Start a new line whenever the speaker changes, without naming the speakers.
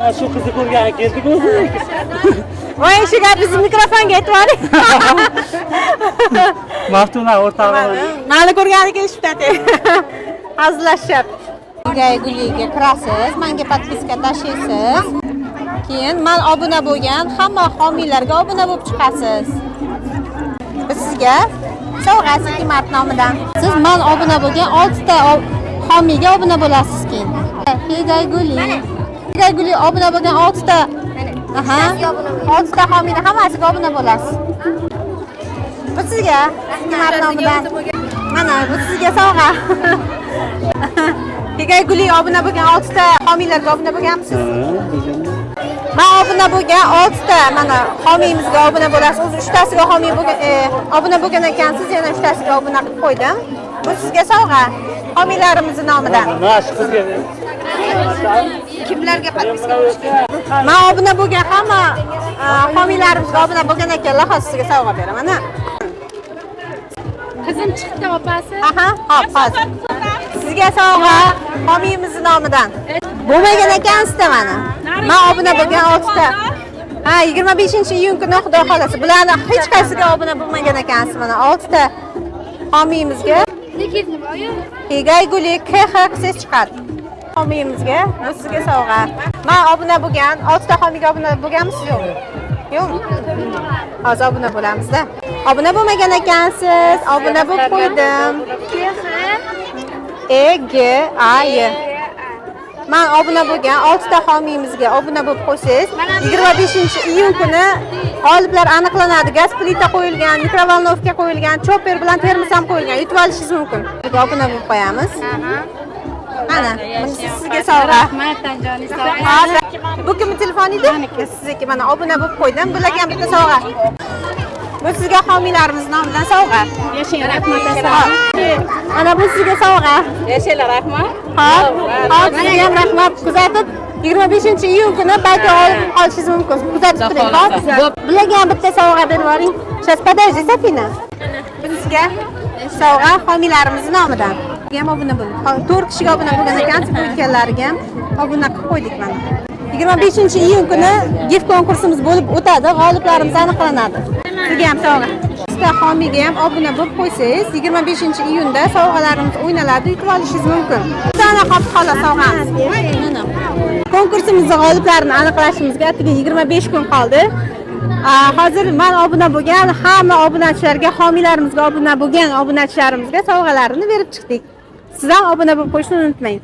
Shu qizni ko'rgani keldik o'zi.
Voy, shuga biz mikrofonga aytib yuboring.
Maftuna o'rtog'im.
Mani ko'rgani kelishibdi. Hazillashyapti. Guliga kirasiz, menga podpiska tashlaysiz. Keyin men obuna bo'lgan hamma homiylarga obuna bo'lib chiqasiz. Biz sizga sovg'a Kimart nomidan. Siz men obuna bo'lgan 6 ta homiyga obuna bo'lasiz keyin. Guli obuna bo'lgan 6 ta. Aha. 6 ta homiyni hammasiga obuna bo'lasiz. Bu sizga Kimart nomidan. Mana bu sizga sovg'a. Guli obuna bo'lgan 6 ta homiylarga obuna bo'lganmisiz? Men obuna bo'lgan 6 ta mana homiyimizga obuna bo'lasiz. O'zi 3 tasiga homiy bo'lgan, obuna bo'lgan ekansiz, yana 3 tasiga obuna qilib qo'ydim. Bu sizga sovg'a homiylarimizning nomidan.
Mana shu qizga
Kimlarga podpiska qilishdi? Men obuna bo'lgan hamma homiylarimizga obuna bo'lgan ekanlar, hozir sizga sovg'a beraman. Mana.
Qizim chiqdi opasi.
Aha, hop, hozir. Sizga sovg'a homiyimizning nomidan. Bo'lmagan ekansiz-da mana. Men obuna bo'lgan 6 ta. Ha, 25-iyun kuni Xudo xolasa. Bularni hech qaysiga obuna bo'lmagan ekansiz mana 6 ta homiyimizga. Guli KX chiqadi. Homiyimizga bu sizga sovg'a. Men obuna bo'lgan 6 ta homiyga obuna bo'lganmisiz yo'qmi? Yo'q. Hozir obuna bo'lamiz-da. Obuna bo'lmagan ekansiz. Obuna bo'lib qo'ydim. EGAY. Men obuna bo'lgan 6 ta homiyimizga obuna bo'lib qo'ysangiz, 25-iyun kuni g'oliblar aniqlanadi. Gaz plita qo'yilgan, mikrovolnovka qo'yilgan, chopper bilan termos ham qo'yilgan. Yutib olishingiz mumkin. Obuna bo'lib qo'yamiz. Mana, sizga sovg'a.
Rahmat, Tanjoning sovg'a.
Bu kimning telefoni edi? Sizniki. Mana obuna bo'lib qo'ydim. Bularga ham bitta sovg'a. Bu sizga homiylarimiz nomidan sovg'a.
Yashang, rahmat.
Mana bu sizga sovg'a.
Yashanglar, rahmat.
Hop, sizga ham rahmat. Kuzatib 25-iyun kuni bayta olib qolishingiz mumkin. Kuzatib turing. Hop. Bularga ham bitta sovg'a berib yuboring. Сейчас подожди, Safina. Bizga sovg'a homiylarimiz nomidan. Ham obuna bo'ling. 4 kishiga obuna bo'lgan ekansiz, bu ikkalariga ham obuna qilib qo'ydik mana. 25-iyun kuni gift konkursimiz bo'lib o'tadi, g'oliblarimiz aniqlanadi. Sizga ham sovg'a. Sizga homiyga ham obuna bo'lib qo'ysangiz, 25-iyunda sovg'alarimiz o'ynaladi, yutib olishingiz mumkin. Sana qolib qoladi sovg'amiz. Mana. Konkursimizning g'oliblarini aniqlashimizga 25 kun qoldi. Hozir men obuna bo'lgan hamma obunachilarga, homiylarimizga obuna bo'lgan obunachilarimizga sovg'alarini berib chiqdik. Siz ham obuna bo'lib qo'yishni unutmang.